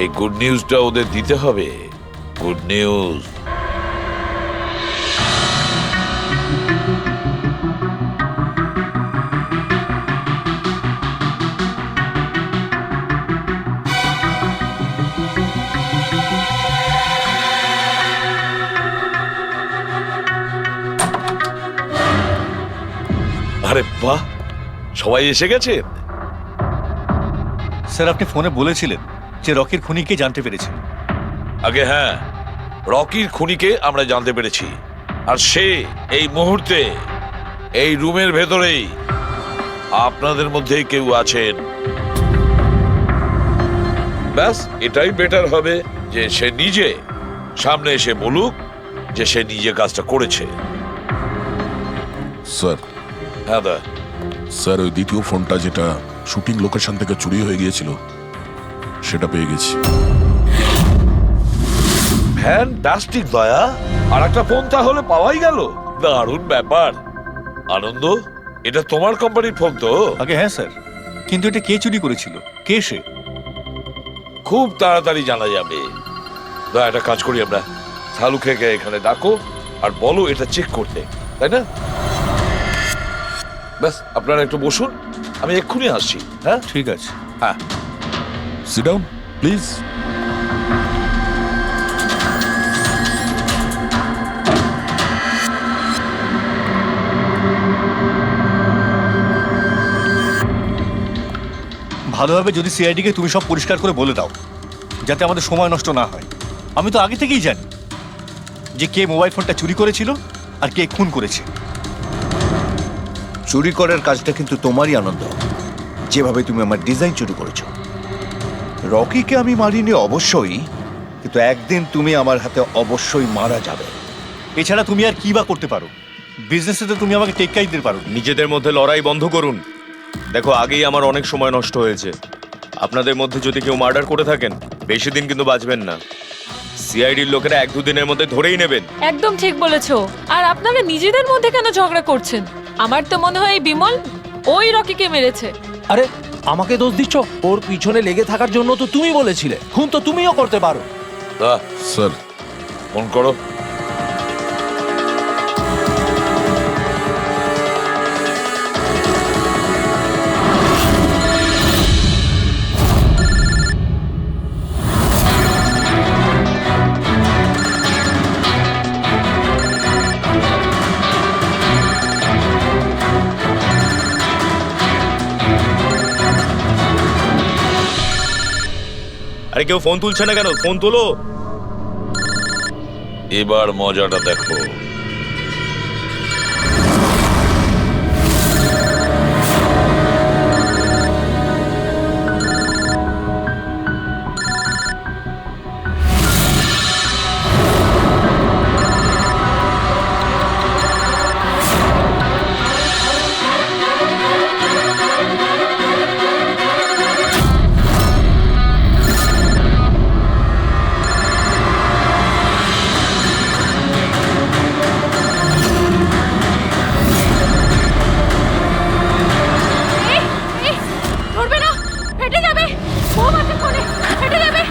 এই গুড নিউজটা ওদের দিতে হবে। Good news. আরে বাহ, সবাই এসে গেছেন। স্যার আপনি ফোনে বলেছিলেন যে রকির খুনিকে জানতে পেরেছেন। আগে হ্যাঁ, রকির খুনিকে আমরা জানতে পেরেছি, আর সে এই মুহূর্তে এই রুমের ভেতরেই আপনাদের মধ্যে কেউ আছেন। ব্যাস, এটাই বেটার হবে যে সে নিজে সামনে এসে বলুক যে সে নিজে কাজটা করেছে। স্যার, হ্যাঁ দা। স্যার ওই দ্বিতীয় ফোনটা যেটা শুটিং লোকেশন থেকে চুরি হয়ে গিয়েছিল সেটা পেয়ে গেছি। ফ্যান্টাস্টিক দয়া, আর একটা ফোন তাহলে পাওয়াই গেল। দারুণ ব্যাপার। আনন্দ, এটা তোমার কোম্পানির ফোন তো? আগে হ্যাঁ স্যার, কিন্তু এটা কে চুরি করেছিল, কে সে? খুব তাড়াতাড়ি জানা যাবে। দয়া, একটা কাজ করি আমরা, শালুকে এখানে ডাকো আর বলো এটা চেক করতে, তাই না? ব্যাস, আপনারা একটু বসুন, আমি এক্ষুনি আসছি। হ্যাঁ ঠিক আছে। হ্যাঁ, সিট ডাউন প্লিজ। ভালোভাবে যদি সিআইডিকে তুমি সব পরিষ্কার করে বলে দাও, যাতে আমাদের সময় নষ্ট না হয়। আমি তো আগে থেকেই জানি যে কে মোবাইল ফোনটা চুরি করেছিল আর কে খুন করেছে। চুরি করার কাজটা কিন্তু তোমারই, আনন্দ। যেভাবে তুমি আমার ডিজাইন চুরি করেছো। রকিকে আমি মারিনি অবশ্যই, কিন্তু একদিন তুমি আমার হাতে অবশ্যই মারা যাবে। এছাড়া তুমি আর কি বা করতে পারো? বিজনেসে তো তুমি আমাকে টেক্কাই দিতে পারো। নিজেদের মধ্যে লড়াই বন্ধ করুন। দেখো, আগেই আমার অনেক সময় নষ্ট হয়েছে। আপনাদের মধ্যে যদি কেউ মার্ডার করে থাকেন, বেশি দিন কিন্তু বাঁচবেন না। সিআইডির লোকেরা 1-2 দিনের মধ্যে ধরেই নেবেন। একদম ঠিক বলেছো। আর আপনারা নিজেদের মধ্যে কেন ঝগড়া করছেন? আমার তো মনে হয় এই বিমল ওই রকিকে মেরেছে। আরে আমাকে দোষ দিচ্ছ? ওর পিছনে লেগে থাকার জন্য তো তুমি বলেছিলে, খুন তো তুমিও করতে পারো। দা, স্যার ফোন করো। আরে কেউ ফোন তুলছে না কেন? ফোন তোলো। এবার মজাটা দেখো। ধরবে না, ফেটে যাবে। বোম আছে ফোনে, ফেটে যাবে।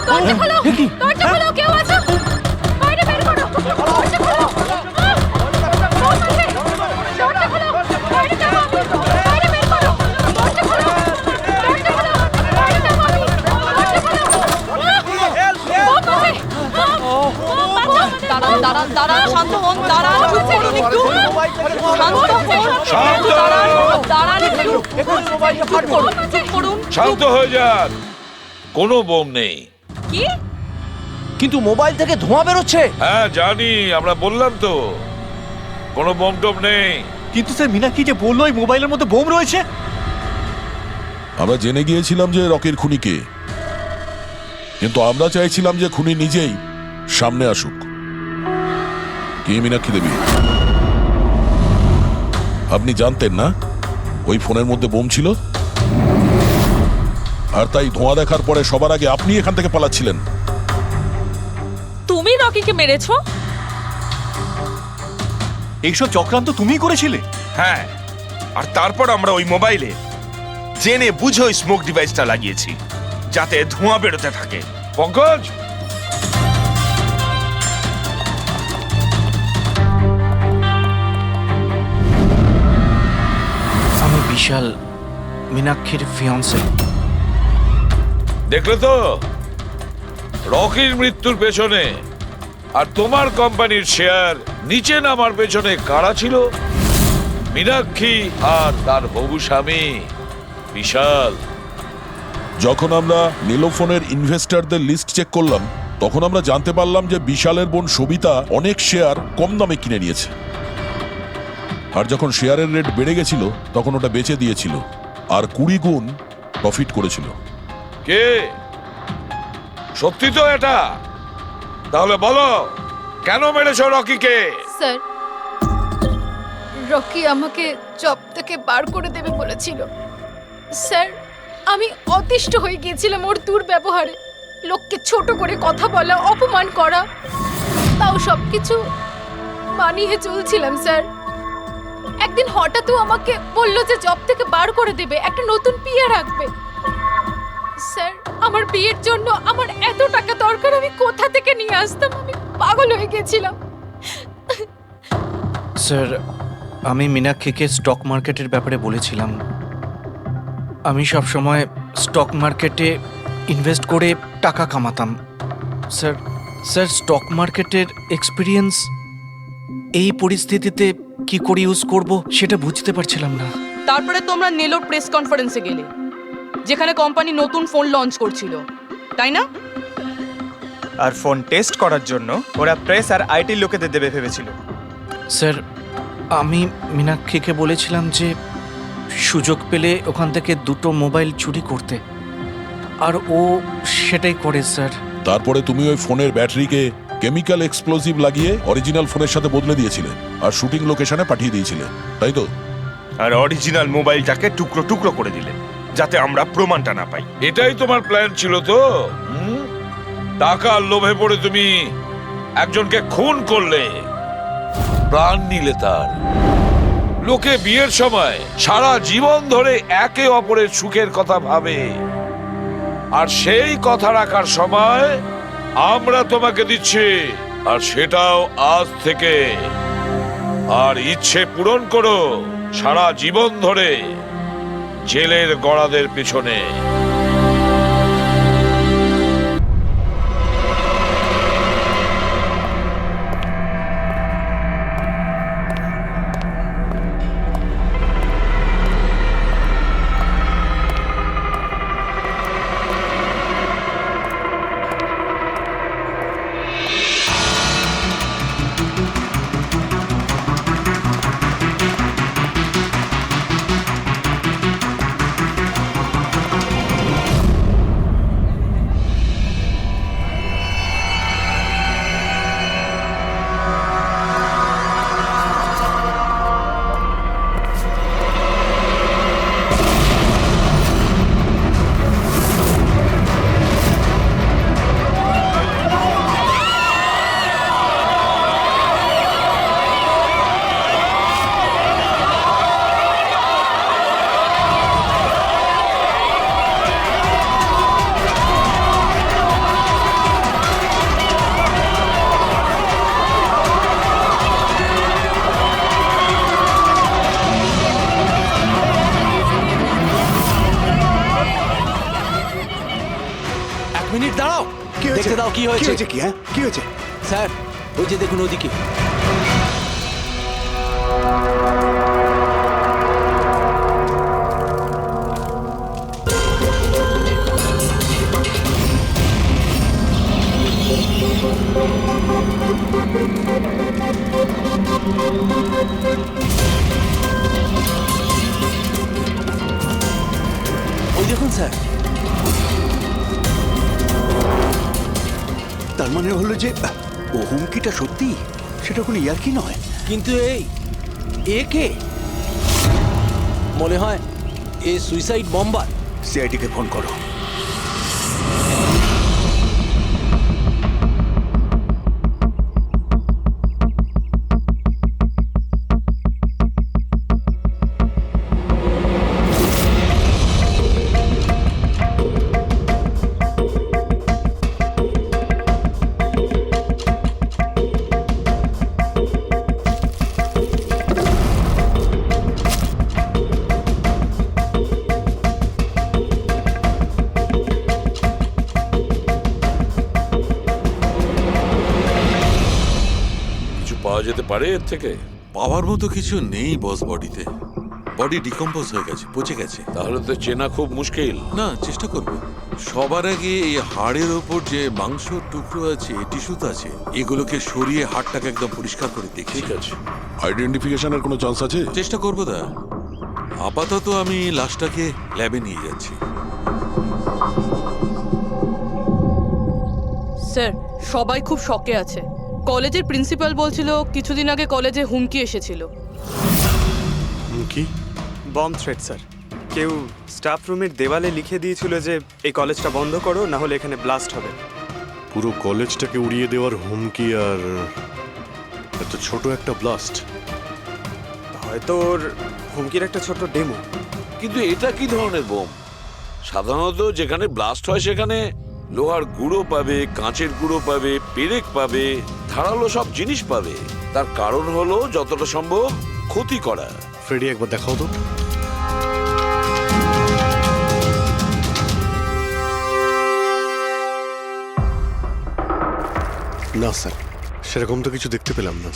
দরজা খোলো, দরজা খোলো, কেউ আছো? বাইরে বের করো, দরজা খোলো। বোম আছে, দরজা খোলো, বাইরে যাবো আমি। বাইরে বের করো, দরজা খোলো, দরজা খোলো, বাইরে যাবো আমি। দরজা খোলো। বোম আছে, বোম, বাঁচাও। দাঁড়ান, শান্ত হন, দাঁড়ান, চুপ করুন একটু। শান্ত হয়ে যান, কোনো বোম নেই। কি? কিন্তু মোবাইল থেকে ধোঁয়া বেরোচ্ছে। হ্যাঁ জানি, আমরা বললাম তো কোনো বোম টোম নেই। কিন্তু স্যার, মীনাক্ষী যে বললো এই মোবাইলের মধ্যে বোম রয়েছে। আমরা জেনে গিয়েছিলাম যে রকির খুনি কে, কিন্তু আমরা চাইছিলাম যে খুনি নিজেই সামনে আসুক। কি মীনাক্ষী দেবী, আপনি জানতেন না ওই ফোনের মধ্যে বোম ছিল? আর তাই ধোঁয়া দেখার পরে সবার আগে আপনি এখান থেকে পালাচ্ছিলেন। তুমি রকিকে মেরেছো? এইসব চক্রান্ত তুমিই করেছিলে? হ্যাঁ, আর তারপর আমরা ওই মোবাইলে জেনে বুঝে ওই স্মোক ডিভাইসটা লাগিয়েছি, যাতে ধোঁয়া বেরোতে থাকে। পঙ্কজ, আমি বিশাল, মীনাক্ষীর ফিয়ান্সে। দেখলে তো রকির মৃত্যুর পেছনে আর তোমার কোম্পানির শেয়ার নিচে নামার পেছনে কারা ছিল? মীনাক্ষী আর তার হবু স্বামী বিশাল। যখন আমরা নীলোফোনের ইনভেস্টরদের লিস্ট চেক করলাম, তখন আমরা জানতে পারলাম যে বিশালের বোন সবিতা অনেক শেয়ার কম দামে কিনে নিয়েছে। আর যখন শেয়ারের রেট বেড়ে গেছিল, তখন ওটা বেচে দিয়েছিল আর 20 গুণ প্রফিট করেছিল। কে? সত্যি তো এটা? তাহলে বলো, কেন মেরেছো রকিকে? স্যার, রকি আমাকে জব থেকে বার করে দেবে বলেছিল। স্যার, আমি অতিষ্ঠ হয়ে গিয়েছিলাম ওর দুর্ব্যবহারে। লোককে ছোট করে কথা বলা, অপমান করা, তাও সবকিছু মানিয়ে চলছিলাম স্যার। একদিন হঠাৎও আমাকে বললো যে জব থেকে বার করে দেবে, একটা নতুন বিয়ে রাখবে। স্যার, আমার বিয়ের জন্য আমার এত টাকা দরকার, আমি কোথা থেকে নিয়ে আসতাম? আমি পাগল হয়ে গেছিলাম। স্যার, আমি মীনাক্ষীকে স্টক মার্কেটের ব্যাপারে বলেছিলাম। আমি সব সময় স্টক মার্কেটে ইনভেস্ট করে টাকা কামাতাম। স্যার স্যার স্টক মার্কেটের এক্সপিরিয়েন্স এই পরিস্থিতিতে কি করে ইউজ করব সেটা বুঝতে পারছিলাম না। তারপরে তোমরা নেলোর প্রেস কনফারেন্সে গেলে, যেখানে কোম্পানি নতুন ফোন লঞ্চ করছিল, তাই না? আর ফোন টেস্ট করার জন্য ওরা প্রেস আর আইটি লোকেদের দেবে ভেবেছিল। স্যার, আমি মীনাক্ষীকে বলেছিলাম যে সুযোগ পেলে ওখান থেকে 2টো মোবাইল চুরি করতে, আর ও সেটাই করে স্যার। তারপরে তুমি ওই ফোনের ব্যাটারিকে কেমিক্যাল এক্সপ্লোসিভ লাগিয়ে অরিজিনাল ফোনের সাথে বদলে দিয়েছিলে আর শুটিং লোকেশনে পাঠিয়ে দিয়েছিলে, তাই তো? আর অরিজিনাল মোবাইলটাকে টুকরো টুকরো করে দিলে, যাতে আমরা প্রমাণটা না পাই। এটাই তোমার প্ল্যান ছিল তো? টাকার লোভে পড়ে তুমি একজনকে খুন করলে, প্রাণ নিলে তার। লোকে বিয়ের সময় সারা জীবন ধরে একে অপরের সুখের কথা ভাবে, আর সেই কথা রাখার সময় আমরা তোমাকে দিচ্ছি, আর সেটাও আজ থেকে। আর ইচ্ছে পূরণ করো সারা জীবন ধরে জেলের গড়াদের পিছনে। মিনিট দাঁড়াও, দেখতে দাও কি হয়েছে। কি হয়েছে স্যার, ওই যে দেখুন ওদিকে। দেখুন স্যার। তার মানে হলো যে ও হুমকিটা সত্যি, সেটা কোনো ইয়ার্কি নয়। কিন্তু এ কে? মনে হয় এ সুইসাইড বম্বার। সিআইডিকে ফোন করো। কিছু পাওয়া যেতে পারে এর থেকে? পাওয়ার মতো কিছু নেই বস বডিতে। বডি ডিকম্পোজ হয়ে গেছে, পচে গেছে। তাহলে তো চেনা খুব মুশকিল। না, চেষ্টা করব। সবার আগে এই হাড়ের ওপর যে মাংসর টুকরো আছে, টিস্যুতে আছে, এগুলোকে সরিয়ে হাড়টাকে একদম পরিষ্কার করে দেখি। ঠিক আছে। আইডেন্টিফিকেশনের কোনো চান্স আছে? চেষ্টা করবো দা। আপাতত আমি লাশটাকে ল্যাবে নিয়ে যাচ্ছি। স্যার, সবাই খুব শকে আছে। কলেজের প্রিন্সিপাল বলছিল কিছুদিন আগে কলেজে হুমকি এসেছিল। কি? Bomb threat sir. কেউ স্টাফ রুমের দেওয়ালে লিখে দিয়েছিল যে এই কলেজটা বন্ধ করো, না হলে এখানে ব্লাস্ট হবে। পুরো কলেজটাকে উড়িয়ে দেওয়ার হুমকি, আর এত ছোট একটা ব্লাস্ট। হয়তো ওর হুমকির একটা ছোট ডেমো। কিন্তু এটা কি ধরনের বোম? সাধারণত যেখানে ব্লাস্ট হয় সেখানে লোহার গুঁড়ো পাবে, কাঁচের গুঁড়ো পাবে, পেরেক পাবে, ধারালো সব জিনিস পাবে। তার কারণ হলো যতটা সম্ভব ক্ষতি করা। ফ্রেডি, একবার দেখাও তো। না স্যার, সেরকম তো কিছু দেখতে পেলাম না।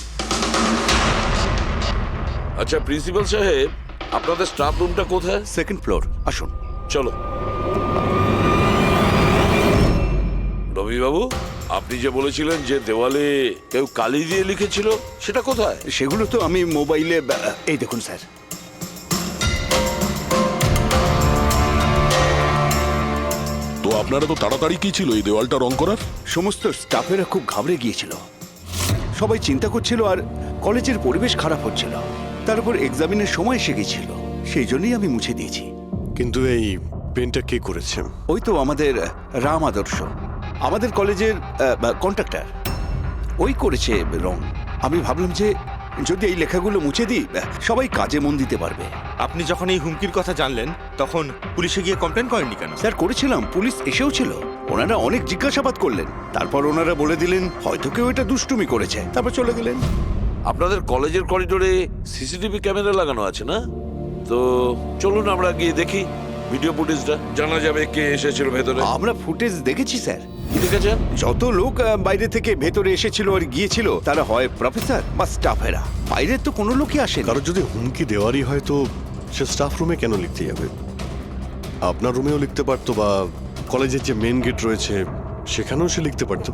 আচ্ছা প্রিন্সিপাল সাহেব, আপনাদের স্টাফ রুমটা কোথায়? সেকেন্ড ফ্লোর, আসুন। চলো। রবি বাবু, আপনি যে বলেছিলেন যে দেওয়ালে কেউ কালি দিয়ে লিখেছিল, সেটা কোথায়? সেগুলো তো আমি মোবাইলে, এই দেখুন স্যার। তো আপনারা তো তাড়াতাড়ি কি ছিল এই দেওয়ালটা রং করার? সমস্ত স্টাফেরা খুব ঘাবড়ে গিয়েছিল, সবাই চিন্তা করছিল, আর কলেজের পরিবেশ খারাপ হচ্ছিল। তার উপর এক্সামিনের সময় এসে গেছিল, সেই জন্যই আমি মুছে দিয়েছি। কিন্তু এই পেনটা কে করেছে? ওই তো আমাদের রাম আদর্শ, আমাদের কলেজের কন্ট্রাক্টর, ওই করেছে রং। আমি ভাবলাম যে যদি এই লেখাগুলো মুছে দিই, সবাই কাজে মন দিতে পারবে। আপনি যখন এই হুমকির কথা জানলেন তখন পুলিশে গিয়ে কমপ্লেন করেননি কেন? স্যার, করেছিলাম, পুলিশ এসেও ছিল। ওনারা অনেক জিজ্ঞাসাবাদ করলেন, তারপর ওনারা বলে দিলেন হয়তো কেউ এটা দুষ্টুমি করেছে, তারপর চলে গেলেন। আপনাদের কলেজের করিডোরে সিসিটিভি ক্যামেরা লাগানো আছে না? তো চলুন আমরা গিয়ে দেখি ভিডিও ফুটেজটা, জানা যাবে কে এসেছিল ভেতরে। আমরা ফুটেজ দেখেছি স্যার। কি দেখেছেন? যত লোক বাইরে থেকে ভেতরে এসেছিল আর গিয়েছিল, তারা হয় প্রফেসর বা স্টাফেরা, বাইরের তো কোনো লোকই আসে। কারো যদি হুমকি দেওয়ারই হয় তো সে স্টাফ রুমে কেন লিখতে যাবে? আপনার রুমেও লিখতে পারতো, বা কলেজের যে মেন গেট রয়েছে সেখানেও সে লিখতে পারতো।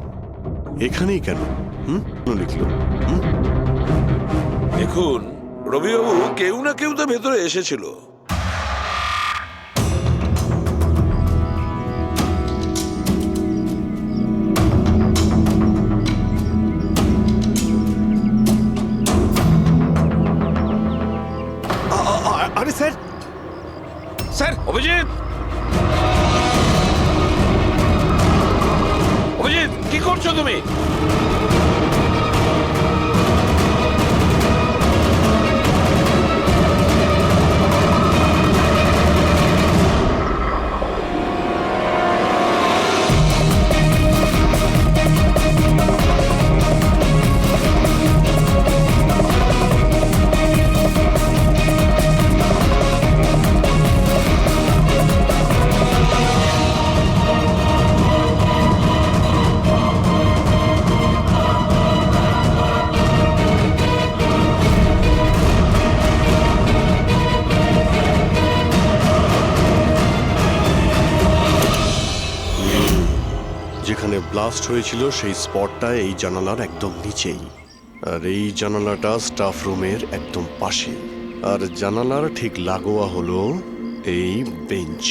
এখানেই কেন লিখলো? দেখুন রবিবাবু, কেউ না কেউ তো ভেতরে এসেছিল। আরে স্যার, স্যার, অভিজিৎ, অভিজিৎ, কি করছো তুমি? যেখানে ব্লাস্ট হয়েছিল সেই স্পটটা এই জানালার একদম নিচেই, আর এই জানালাটা স্টাফ রুমের একদম পাশে, আর জানালার ঠিক লাগোয়া হলো এই বেঞ্চ।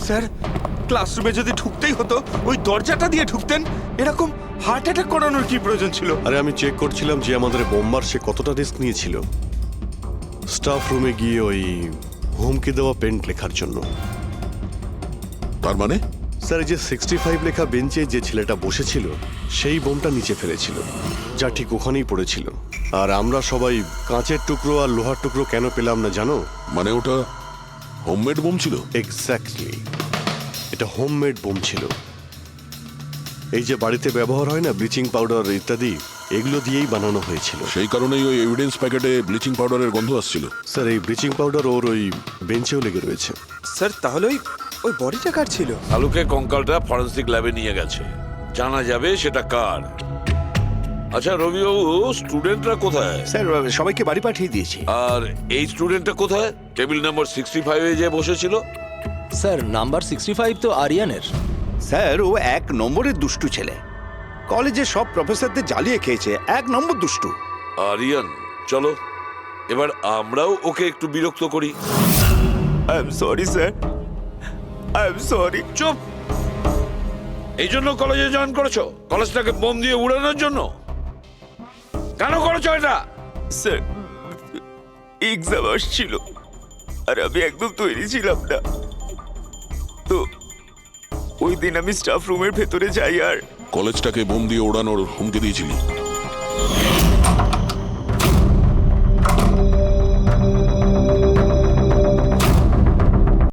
স্যার ক্লাসরুমে যদি ঢুকতেই হতো ওই দরজাটা দিয়ে ঢুকতেন। এরকম হার্ট অ্যাটাক করানোর কি প্রয়োজন ছিল? আরে আমি চেক করছিলাম যে আমাদের বোমবার সে কতটা রিস্ক নিয়েছিল স্টাফ রুমে গিয়ে ওই হুমকি দেওয়া পেন্ট লেখার জন্য। তার মানে স্যার এই যে 65 লেখা বেঞ্চে যে ছেলেটা বসেছিল সেই বোমটা নিচে ফেলেছিল, যা ঠিক ওখানেই পড়েছিল। আর আমরা সবাই কাঁচের টুকরো আর লোহার টুকরো কেন পেলাম না জানো? মানে ওটা হোমমেড বোম ছিল? এক্স্যাক্টলি, এটা হোমমেড বোম ছিল। এই যে বাড়িতে ব্যবহার হয় না ব্লিচিং পাউডার ইত্যাদি, এগুলো দিয়েই বানানো হয়েছিল। সেই কারণেই ওই এভিডেন্স প্যাকেটে ব্লিচিং পাউডারের গন্ধ আসছিল। স্যার এই ব্লিচিং পাউডার ওর ওই বেঞ্চেও লেগে রয়েছে। স্যার তাহলে ওই বডিটা কার ছিল? আলুকে কঙ্কালটা ফরেন্সিক ল্যাবে নিয়ে গেছে, জানা যাবে সেটা কার। আচ্ছা রবিবাবু, স্টুডেন্টরা কোথায়? স্যার সবাইকে বাড়ি পাঠিয়ে দিয়েছি। আর এই স্টুডেন্টটা কোথায়? টেবিল নাম্বার 65 যে বসেছিল। স্যার নাম্বার 65 তো আরিয়ানের। স্যার ও 1 নম্বরের দুষ্টু ছেলে, কলেজের সব প্রফেসরদের জ্বালিয়ে খেয়েছে, 1 নম্বর দুষ্টু। আরিয়ান, চলো এবার আমরাও ওকে একটু বিরক্ত করি। I am sorry sir, I am sorry. চুপ! এই জন্য কলেজে জয়েন করেছো? কলেজটাকে বোম দিয়ে উড়ানোর জন্য? কেন করেছো এটা? স্যার এক্সাম আসছিল আর আমি একদম তৈরি ছিলাম না, তো ওই দিন আমি স্টাফ রুমের ভেতরে যাই আর কলেজটাকে বোম দিয়ে ওড়ানোর হুমকি দিয়েছিলি?